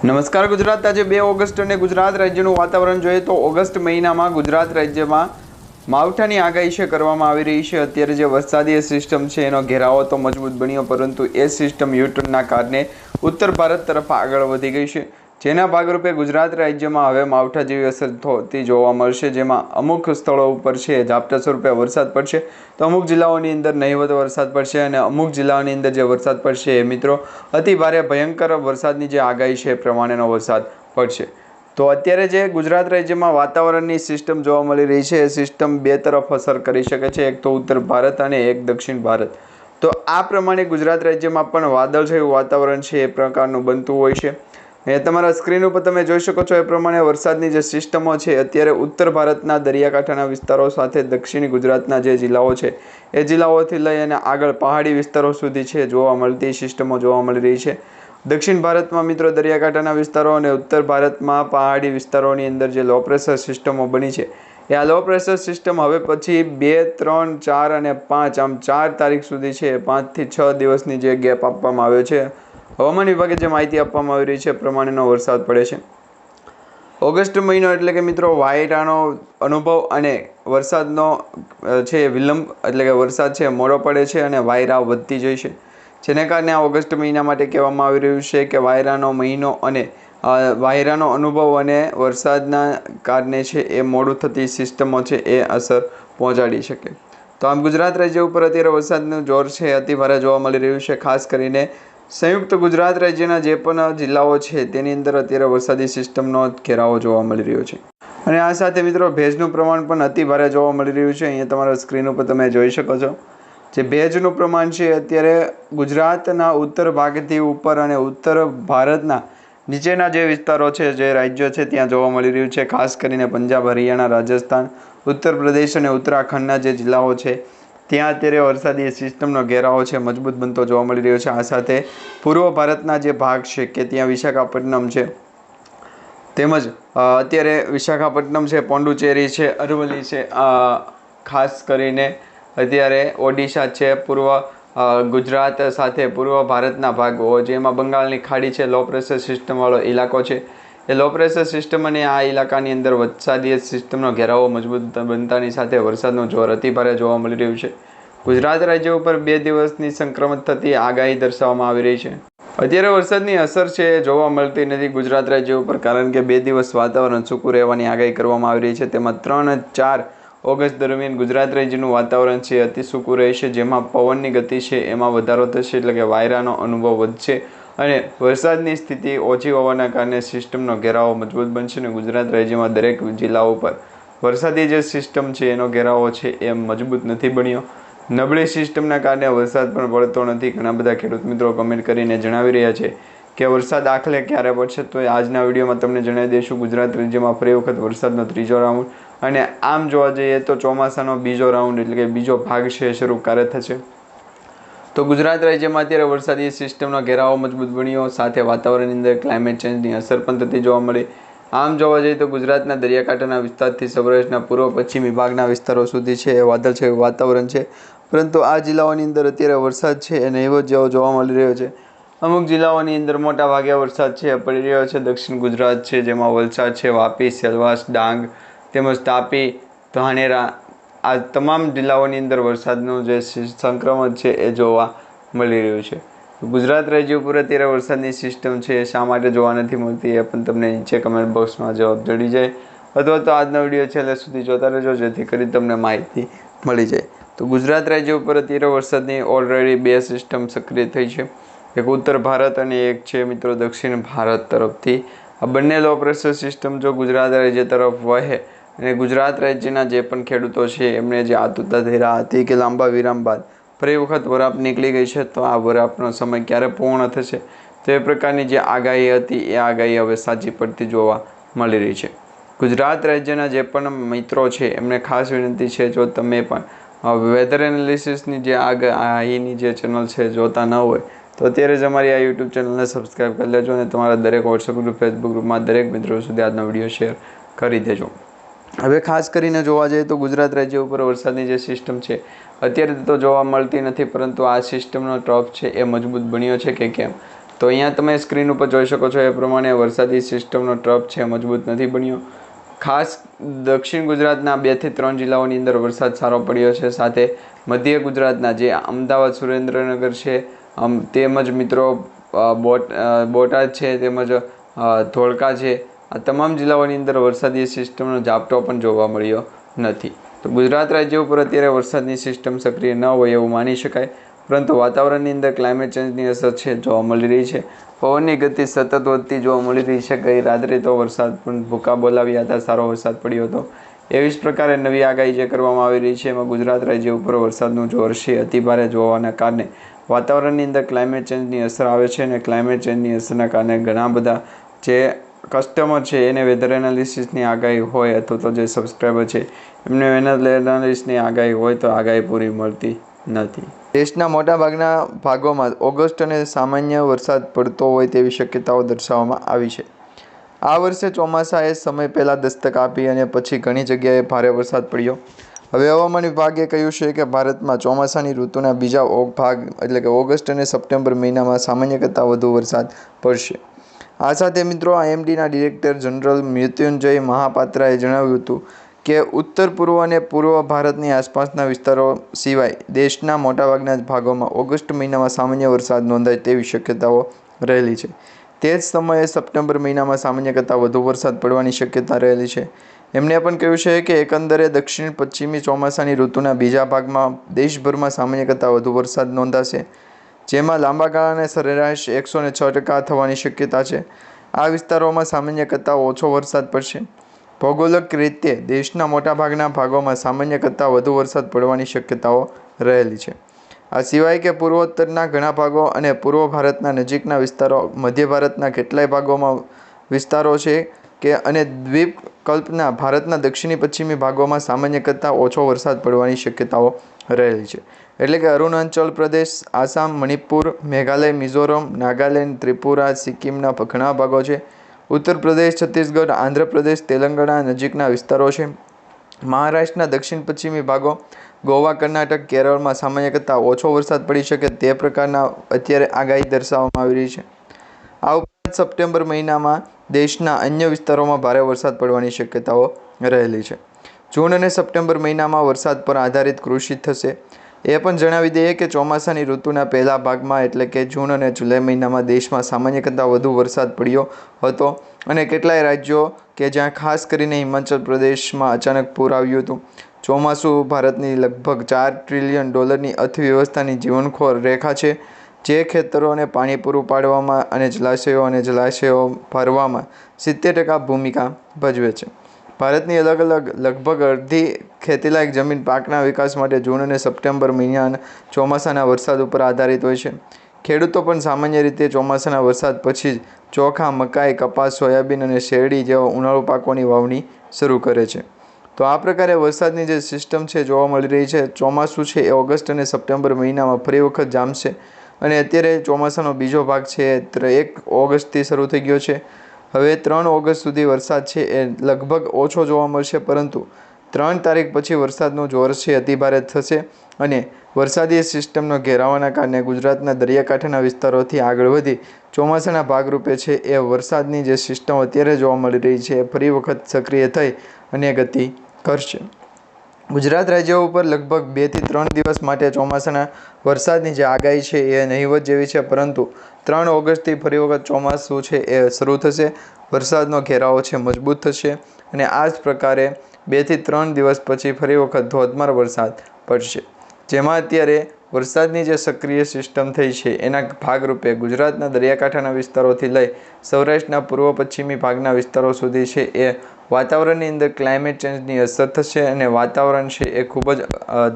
નમસ્કાર ગુજરાત। આજે 2 ઓગસ્ટ અને ગુજરાત રાજ્યનું વાતાવરણ જોઈએ તો ઓગસ્ટ મહિનામાં ગુજરાત રાજ્યમાં માવઠાની આગાહી છે કરવામાં આવી રહી છે। અત્યારે જે વરસાદી સિસ્ટમ છે એનો ઘેરાવો તો મજબૂત બન્યો, પરંતુ એ સિસ્ટમ યુટર્નના કારણે ઉત્તર ભારત તરફ આગળ વધી ગઈ છે, જેના ભાગરૂપે ગુજરાત રાજ્યમાં હવે માવઠા જેવી અસર થતી જોવા મળશે, જેમાં અમુક સ્થળો ઉપર છે ઝાપટા સ્વરૂપે વરસાદ પડશે, તો અમુક જિલ્લાઓની અંદર નહીવત વરસાદ પડશે અને અમુક જિલ્લાઓની અંદર જે વરસાદ પડશે એ મિત્રો અતિ ભારે ભયંકર વરસાદની જે આગાહી છે એ પ્રમાણેનો વરસાદ પડશે। તો અત્યારે જે ગુજરાત રાજ્યમાં વાતાવરણની સિસ્ટમ જોવા મળી રહી છે એ સિસ્ટમ બે તરફ અસર કરી શકે છે, એક તો ઉત્તર ભારત અને એક દક્ષિણ ભારત। તો આ પ્રમાણે ગુજરાત રાજ્યમાં પણ વાદળછાયું વાતાવરણ છે એ પ્રકારનું બનતું હોય છે। એ તમારા સ્ક્રીન ઉપર તમે જોઈ શકો છો એ પ્રમાણે વરસાદની જે સિસ્ટમો છે અત્યારે ઉત્તર ભારતના દરિયાકાંઠાના વિસ્તારો સાથે દક્ષિણ ગુજરાતના જે જિલ્લાઓ છે એ જિલ્લાઓથી લઈ અને આગળ પહાડી વિસ્તારો સુધી છે જોવા મળતી સિસ્ટમો જોવા મળી રહી છે। દક્ષિણ ભારતમાં મિત્રો દરિયાકાંઠાના વિસ્તારો અને ઉત્તર ભારતમાં પહાડી વિસ્તારોની અંદર જે લો પ્રેશર સિસ્ટમો બની છે એ આ લો પ્રેશર સિસ્ટમ હવે પછી 2, 3, 4 અને 5 આમ 4 તારીખ સુધી છે 5 થી 6 દિવસની જે ગેપ આપવામાં આવ્યો છે હવામાન વિભાગે જે માહિતી આપવામાં આવી રહી છે પ્રમાણેનો વરસાદ પડે છે। ઓગસ્ટ મહિનો એટલે કે મિત્રો વાયરાનો અનુભવ અને વરસાદનો છે વિલંબ, એટલે કે વરસાદ છે મોડો પડે છે અને વાયરા વધતી જાય છે, જેને કારણે આ ઓગસ્ટ મહિના માટે કહેવામાં આવી રહ્યું છે કે વાયરાનો મહિનો અને વાયરાનો અનુભવ અને વરસાદના કારણે છે એ મોડું થતી સિસ્ટમો છે એ અસર પહોંચાડી શકે। તો આમ ગુજરાત રાજ્ય ઉપર અત્યારે વરસાદનું જોર છે અતિ ભારે જોવા મળી રહ્યું છે। ખાસ કરીને સંયુક્ત ગુજરાત રાજ્યના જે પણ જિલ્લાઓ છે તેની અંદર અત્યારે વરસાદી સિસ્ટમનો ઘેરાવો જોવા મળી રહ્યો છે અને આ સાથે મિત્રો ભેજનું પ્રમાણ પણ અતિ ભારે જોવા મળી રહ્યું છે। અહીંયા તમારા સ્ક્રીન ઉપર તમે જોઈ શકો છો જે ભેજનું પ્રમાણ છે અત્યારે ગુજરાતના ઉત્તર ભાગથી ઉપર અને ઉત્તર ભારતના નીચેના જે વિસ્તારો છે જે રાજ્યો છે ત્યાં જોવા મળી રહ્યું છે। ખાસ કરીને પંજાબ, હરિયાણા, રાજસ્થાન, ઉત્તર પ્રદેશ અને ઉત્તરાખંડના જે જિલ્લાઓ છે ત્યાં અત્યારે વરસાદી સિસ્ટમનો ઘેરાવો છે મજબૂત બનતો જોવા મળી રહ્યો છે। આ સાથે પૂર્વ ભારતના જે ભાગ છે કે ત્યાં વિશાખાપટ્ટનમ છે, તેમજ અત્યારે વિશાખાપટ્ટનમ છે, પોંડુચેરી છે, અરવલ્લી છે, ખાસ કરીને અત્યારે ઓડિશા છે, પૂર્વ ગુજરાત સાથે પૂર્વ ભારતના ભાગો જેમાં બંગાળની ખાડી છે, લો પ્રેશર સિસ્ટમવાળો ઇલાકો છે, એ લો પ્રેશર સિસ્ટમ અને આ ઇલાકાની અંદર વરસાદી સિસ્ટમનો ઘેરાવો મજબૂત બનતાની સાથે વરસાદનું જોર અતિ ભારે જોવા મળી રહ્યું છે। ગુજરાત રાજ્ય ઉપર 2 દિવસની સંક્રમિત થતી આગાહી દર્શાવવામાં આવી રહી છે। અત્યારે વરસાદની અસર છે એ જોવા મળતી નથી ગુજરાત રાજ્ય ઉપર, કારણ કે 2 દિવસ વાતાવરણ સૂકું રહેવાની આગાહી કરવામાં આવી રહી છે। તેમાં 3 અને 4 ઓગસ્ટ દરમિયાન ગુજરાત રાજ્યનું વાતાવરણ છે અતિ સૂકું રહેશે, જેમાં પવનની ગતિ છે એમાં વધારો થશે, એટલે કે વાયરાનો અનુભવ વધશે અને વરસાદની સ્થિતિ ઓછી હોવાના કારણે સિસ્ટમનો ઘેરાવો મજબૂત બનશે અને ગુજરાત રાજ્યમાં દરેક જિલ્લાઓ પર વરસાદી જે સિસ્ટમ છે એનો ઘેરાવો છે એ મજબૂત નથી બન્યો। નબળી સિસ્ટમના કારણે વરસાદ પણ પડતો નથી। ઘણા બધા ખેડૂત મિત્રો કમેન્ટ કરીને જણાવી રહ્યા છે કે વરસાદ આખલે ક્યારે પડશે, તો આજના વિડીયોમાં તમને જણાવી દઈશું ગુજરાત રાજ્યમાં ફરી વખત વરસાદનો 3જો રાઉન્ડ અને આમ જોવા જઈએ તો ચોમાસાનો 2જો રાઉન્ડ એટલે કે બીજો ભાગ છે શરૂ ક્યારે થશે। તો ગુજરાત રાજ્યમાં અત્યારે વરસાદી સિસ્ટમનો ઘેરાવો મજબૂત બન્યો, સાથે વાતાવરણની અંદર ક્લાઇમેટ ચેન્જની અસર પણ થતી જોવા મળી। આમ જોવા જઈએ તો ગુજરાતના દરિયાકાંઠાના વિસ્તારથી સૌરાષ્ટ્રના પૂર્વ પશ્ચિમી ભાગના વિસ્તારો સુધી છે એ વાદળછાયું વાતાવરણ છે, પરંતુ આ જિલ્લાઓની અંદર અત્યારે વરસાદ છે એ નહીવત જેવો જોવા મળી રહ્યો છે। અમુક જિલ્લાઓની અંદર મોટા ભાગે વરસાદ છે પડી રહ્યો છે। દક્ષિણ ગુજરાત છે જેમાં વલસાડ છે, વાપી, સેલવાસ, ડાંગ તેમજ તાપી, ધાનેરા આ તમામ જિલ્લાઓની અંદર વરસાદનું જે સંક્રમણ છે એ જોવા મળી રહ્યું છે। ગુજરાત રાજ્ય ઉપર અત્યારે વરસાદની સિસ્ટમ છે શા માટે જોવા નથી મળતી એ પણ તમને નીચે કમેન્ટ બોક્સમાં જવાબ જડી જાય, અથવા તો આજનો વિડીયો છેલ્લે સુધી જોતા રહેજો જેથી કરી તમને માહિતી મળી જાય। તો ગુજરાત રાજ્ય ઉપર અત્યારે વરસાદની ઓલરેડી 2 સિસ્ટમ સક્રિય થઈ છે, એક ઉત્તર ભારત અને એક છે મિત્રો દક્ષિણ ભારત તરફથી। આ બંને લો પ્રેશર સિસ્ટમ જો ગુજરાત રાજ્ય તરફ વહે અને ગુજરાત રાજ્યના જે પણ ખેડૂતો છે એમને જે આતુરતા થઈ રહ્યા હતી કે લાંબા વિરામ બાદ ફરી વખત વરાપ નીકળી ગઈ છે, તો આ વરાપનો સમય ક્યારે પૂર્ણ થશે તો એ પ્રકારની જે આગાહી હતી એ આગાહી હવે સાચી પડતી જોવા મળી રહી છે। ગુજરાત રાજ્યના જે પણ મિત્રો છે એમને ખાસ વિનંતી છે, જો તમે પણ વેધર એનાલિસિસની જે આગાહીની જે ચેનલ છે જોતા ન હોય તો અત્યારે જ અમારી આ યુટ્યુબ ચેનલને સબસ્ક્રાઈબ કરી લેજો અને તમારા દરેક વોટ્સઅપ ગ્રુપ, ફેસબુક ગ્રુપમાં દરેક મિત્રો સુધી આજનો વિડીયો શેર કરી દેજો। હવે ખાસ કરીને જોવા જઈએ તો ગુજરાત રાજ્ય ઉપર વરસાદની જે સિસ્ટમ છે અત્યારે તો જોવા મળતી નથી, પરંતુ આ સિસ્ટમનો ટ્રફ છે એ મજબૂત બન્યો છે કે કેમ તો અહીંયા તમે સ્ક્રીન ઉપર જોઈ શકો છો એ પ્રમાણે વરસાદી સિસ્ટમનો ટ્રપ છે મજબૂત નથી બન્યો. ખાસ દક્ષિણ ગુજરાતના 2 થી 3 જિલ્લાઓની અંદર વરસાદ સારો પડ્યો છે. સાથે મધ્ય ગુજરાતના જે અમદાવાદ, સુરેન્દ્રનગર છે તેમજ મિત્રો બોટાદ છે તેમજ ધોળકા છે, આ તમામ જિલ્લાઓની અંદર વરસાદી સિસ્ટમનો ઝાપટો પણ જોવા મળ્યો નથી. તો ગુજરાત રાજ્ય ઉપર અત્યારે વરસાદની સિસ્ટમ સક્રિય ન હોય એવું માની શકાય, પરંતુ વાતાવરણની અંદર ક્લાઇમેટ ચેન્જની અસર છે જોવા મળી રહી છે. પવનની ગતિ સતત વધતી જોવા મળી રહી છે. ગઈ રાત્રે તો વરસાદ પણ ભૂકા બોલાવ્યા હતા, સારો વરસાદ પડ્યો હતો. એવી જ પ્રકારે નવી આગાહી જે કરવામાં આવી રહી છે એમાં ગુજરાત રાજ્ય ઉપર વરસાદનું જોર છે અતિભારે જોવાના કારણે વાતાવરણની અંદર ક્લાઇમેટ ચેન્જની અસર આવે છે અને ક્લાઇમેટ ચેન્જની અસરના કારણે ઘણા બધા જે કસ્ટમર છે એને વેધર એનાલિસિસની આગાહી હોય અથવા તો જે સબસ્ક્રાઈબર છે એમને વેધર એનાલિસિસની આગાહી હોય તો આગાહી પૂરી મળતી નથી. દેશના મોટાભાગના ભાગોમાં ઓગસ્ટ અને સામાન્ય વરસાદ પડતો હોય તેવી શક્યતાઓ દર્શાવવામાં આવી છે. આ વર્ષે ચોમાસાએ સમય પહેલાં દસ્તક આપી અને પછી ઘણી જગ્યાએ ભારે વરસાદ પડ્યો. હવે હવામાન વિભાગે કહ્યું છે કે ભારતમાં ચોમાસાની ઋતુના બીજા ભાગ એટલે કે ઓગસ્ટ અને સપ્ટેમ્બર મહિનામાં સામાન્ય કરતાં વધુ વરસાદ પડશે. આ સાથે મિત્રો IMDના ડિરેક્ટર જનરલ મૃત્યુંજય મહાપાત્રાએ જણાવ્યું હતું કે ઉત્તર પૂર્વ અને પૂર્વ ભારતની આસપાસના વિસ્તારો સિવાય દેશના મોટાભાગના ભાગોમાં ઓગસ્ટ મહિનામાં સામાન્ય વરસાદ નોંધાય તેવી શક્યતાઓ રહેલી છે. તે જ સમયે સપ્ટેમ્બર મહિનામાં સામાન્ય કરતાં વધુ વરસાદ પડવાની શક્યતા રહેલી છે. એમણે પણ કહ્યું છે કે એકંદરે દક્ષિણ પશ્ચિમી ચોમાસાની ઋતુના બીજા ભાગમાં દેશભરમાં સામાન્ય કરતાં વધુ વરસાદ નોંધાશે, જેમાં લાંબા ગાળાને સરેરાશ 106% થવાની શક્યતા છે. આ વિસ્તારોમાં સામાન્ય કરતાં ઓછો વરસાદ પડશે. ભૌગોલિક રીતે દેશના મોટાભાગના ભાગોમાં સામાન્ય કરતાં વધુ વરસાદ પડવાની શક્યતાઓ રહેલી છે. આ સિવાય કે પૂર્વોત્તરના ઘણા ભાગો અને પૂર્વ ભારતના નજીકના વિસ્તારો, મધ્ય ભારતના કેટલાય ભાગોમાં વિસ્તારો છે કે અને દ્વીપકલ્પના ભારતના દક્ષિણી પશ્ચિમી ભાગોમાં સામાન્ય કરતાં ઓછો વરસાદ પડવાની શક્યતાઓ રહેલી છે. એટલે કે અરુણાચલ પ્રદેશ, આસામ, મણિપુર, મેઘાલય, મિઝોરમ, નાગાલેન્ડ, ત્રિપુરા, સિક્કિમના ઘણા ભાગો છે. ઉત્તર પ્રદેશ, છત્તીસગઢ, આંધ્રપ્રદેશ, તેલંગાણા નજીકના વિસ્તારો છે. મહારાષ્ટ્રના દક્ષિણ પશ્ચિમી ભાગો, ગોવા, કર્ણાટક, કેરળમાં સામાન્ય કરતાં ઓછો વરસાદ પડી શકે તે પ્રકારના અત્યારે આગાહી દર્શાવવામાં આવી રહી છે. આ ઉપરાંત સપ્ટેમ્બર મહિનામાં દેશના અન્ય વિસ્તારોમાં ભારે વરસાદ પડવાની શક્યતાઓ રહેલી છે. જૂન અને સપ્ટેમ્બર મહિનામાં વરસાદ પર આધારિત કૃષિ થશે. એ પણ જણાવી દઈએ કે ચોમાસાની ઋતુના પહેલા ભાગમાં એટલે કે જૂન અને જુલાઈ મહિનામાં દેશમાં સામાન્ય કરતાં વધુ વરસાદ પડ્યો હતો અને કેટલાય રાજ્યો કે જ્યાં ખાસ કરીને હિમાચલ પ્રદેશમાં અચાનક પૂર આવ્યું હતું. ચોમાસું ભારતની લગભગ $4 ટ્રિલિયન અર્થવ્યવસ્થાની જીવનખોર રેખા છે, જે ખેતરોને પાણી પૂરું પાડવામાં અને જલાશયો ભરવામાં 70% ભૂમિકા ભજવે છે. ભારતની અલગ અલગ લગભગ અડધી ખેતીલાયક જમીન પાકના વિકાસ માટે જૂન અને સપ્ટેમ્બર મહિનાના ચોમાસાના વરસાદ ઉપર આધારિત હોય છે. ખેડૂતો પણ સામાન્ય રીતે ચોમાસાના વરસાદ પછી જ ચોખા, મકાઈ, કપાસ, સોયાબીન અને શેરડી જેવા ઉનાળુ પાકોની વાવણી શરૂ કરે છે. તો આ પ્રકારે વરસાદની જે સિસ્ટમ છે જોવા મળી રહી છે. ચોમાસું છે એ ઓગસ્ટ અને સપ્ટેમ્બર મહિનામાં ફરી વખત જામશે અને અત્યારે ચોમાસાનો બીજો ભાગ છે 1 ઓગસ્ટથી શરૂ થઈ ગયો છે. હવે 3 ઓગસ્ટ સુધી વરસાદ છે એ લગભગ ઓછો જોવા મળશે, પરંતુ 3 તારીખ પછી વરસાદનું જોર છે અતિભારે થશે અને વરસાદી સિસ્ટમનો ઘેરાવાના કારણે ગુજરાતના દરિયાકાંઠાના વિસ્તારોથી આગળ વધી ચોમાસાના ભાગરૂપે છે એ વરસાદની જે સિસ્ટમ અત્યારે જોવા મળી રહી છે એ ફરી વખત સક્રિય થઈ અને ગતિ કરશે. ગુજરાત રાજ્ય ઉપર લગભગ 2 થી 3 દિવસ માટે ચોમાસાના વરસાદની જે આગાહી છે એ નહીવત જેવી છે, પરંતુ 3 ઓગસ્ટથી ફરી વખત ચોમાસું છે એ શરૂ થશે. વરસાદનો ઘેરાવો છે મજબૂત થશે અને આ જ પ્રકારે 2 થી 3 દિવસ પછી ફરી વખત ધોધમાર વરસાદ પડશે. જેમાં અત્યારે વરસાદની જે સક્રિય સિસ્ટમ થઈ છે એના ભાગરૂપે ગુજરાતના દરિયાકાંઠાના વિસ્તારોથી લઈ સૌરાષ્ટ્રના પૂર્વ પશ્ચિમી ભાગના વિસ્તારો સુધી છે એ વાતાવરણની અંદર ક્લાઇમેટ ચેન્જની અસર થશે અને વાતાવરણ છે એ ખૂબ જ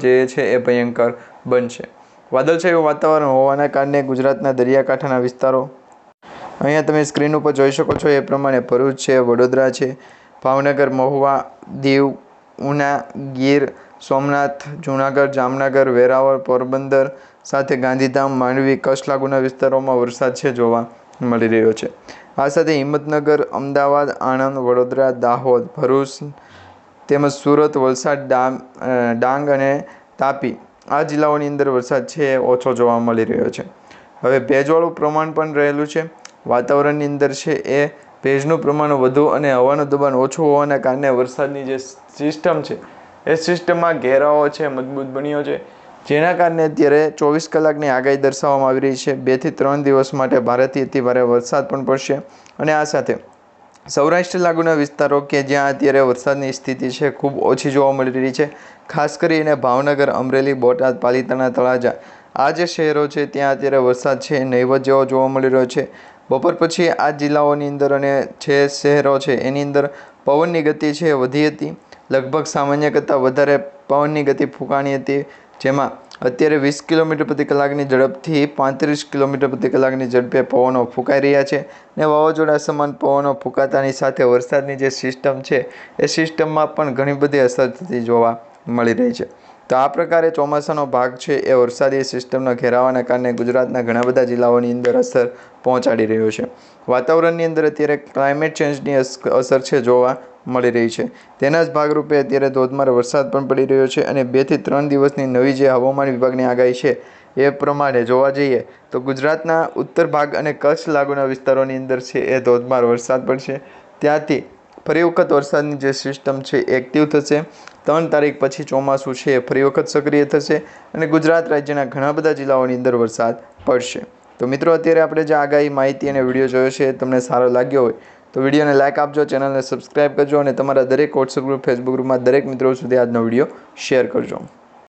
જે છે એ ભયંકર બનશે. વાદળછાયું વાતાવરણ હોવાના કારણે ગુજરાતના દરિયાકાંઠાના વિસ્તારો અહીંયા તમે સ્ક્રીન ઉપર જોઈ શકો છો એ પ્રમાણે ભરૂચ છે, વડોદરા છે, ભાવનગર, મહુવા, દીવ, ઉના, ગીર સોમનાથ, જૂનાગઢ, જામનગર, વેરાવળ, પોરબંદર સાથે ગાંધીધામ, માંડવી, કચ્છ લાગુના વિસ્તારોમાં વરસાદ છે જોવા મળી રહ્યો છે. આ સાથે હિંમતનગર, અમદાવાદ, આણંદ, વડોદરા, દાહોદ, ભરૂચ તેમજ સુરત, વલસાડ, ડાંગ અને તાપી આ જિલ્લાઓની અંદર વરસાદ છે ઓછો જોવા મળી રહ્યો છે. હવે ભેજવાળું પ્રમાણ પણ રહેલું છે. વાતાવરણની અંદર છે એ ભેજનું પ્રમાણ વધુ અને હવાનું દબાણ ઓછું હોવાના કારણે વરસાદની જે સિસ્ટમ છે એ સિસ્ટમમાં ઘેરાવો છે મજબૂત બન્યો છે, જેના કારણે અત્યારે 24 કલાકની આગાહી દર્શાવવામાં આવી રહી છે. 2 થી 3 દિવસ માટે ભારેથી અતિભારે વરસાદ પણ પડશે. અને આ સાથે સૌરાષ્ટ્ર લાગુના વિસ્તારો કે જ્યાં અત્યારે વરસાદની સ્થિતિ છે ખૂબ ઓછી જોવા મળી રહી છે, ખાસ કરીને ભાવનગર, અમરેલી, બોટાદ, પાલિતાણા, તળાજા આ જે શહેરો છે ત્યાં અત્યારે વરસાદ છે નહીવત જેવો જોવા મળી રહ્યો છે. બપોર પછી આ જિલ્લાઓની અંદર અને જે શહેરો છે એની અંદર પવનની ગતિ છે વધી હતી. લગભગ સામાન્ય કરતાં વધારે પવનની ગતિ ફૂંકાણી હતી, જેમાં અત્યારે 20 કિલોમીટર પ્રતિ કલાકની ઝડપથી 35 કિલોમીટર પ્રતિ કલાકની ઝડપે પવનો ફૂંકાઈ રહ્યા છે. ને વાવાઝોડા સમાન પવનો ફૂંકાતાની સાથે વરસાદની જે સિસ્ટમ છે એ સિસ્ટમમાં પણ ઘણી બધી અસર થતી જોવા મળી રહી છે. તો આ પ્રકારે ચોમાસાનો ભાગ છે એ વરસાદી સિસ્ટમના ઘેરાવાના કારણે ગુજરાતના ઘણા બધા જિલ્લાઓની અંદર અસર પહોંચાડી રહ્યો છે. વાતાવરણની અંદર અત્યારે ક્લાઇમેટ ચેન્જની અસર છે જોવા મળી રહી છે. તેના જ ભાગરૂપે અત્યારે ધોધમાર વરસાદ પણ પડી રહ્યો છે અને 2 થી 3 દિવસની નવી જે હવામાન વિભાગની આગાહી છે એ પ્રમાણે જોવા જઈએ તો ગુજરાતના ઉત્તર ભાગ અને કચ્છ લાગુના વિસ્તારોની અંદર છે એ ધોધમાર વરસાદ પડશે. ત્યાંથી ફરી વખત વરસાદની જે સિસ્ટમ છે એક્ટિવ થશે. 3 તારીખ પછી ચોમાસું છે એ ફરી વખત સક્રિય થશે અને ગુજરાત રાજ્યના ઘણા બધા જિલ્લાઓની અંદર વરસાદ પડશે. તો મિત્રો, અત્યારે આપણે જે આગાહી, માહિતી અને વિડીયો જોયો છે તમને સારો લાગ્યો હોય તો વિડીયોને લાઇક આપજો, ચેનલને સબસ્ક્રાઈબ કરજો અને તમારા દરેક વોટ્સઅપ ગ્રુપ, ફેસબુક ગ્રુપમાં દરેક મિત્રો સુધી આજનો વિડીયો શેર કરજો.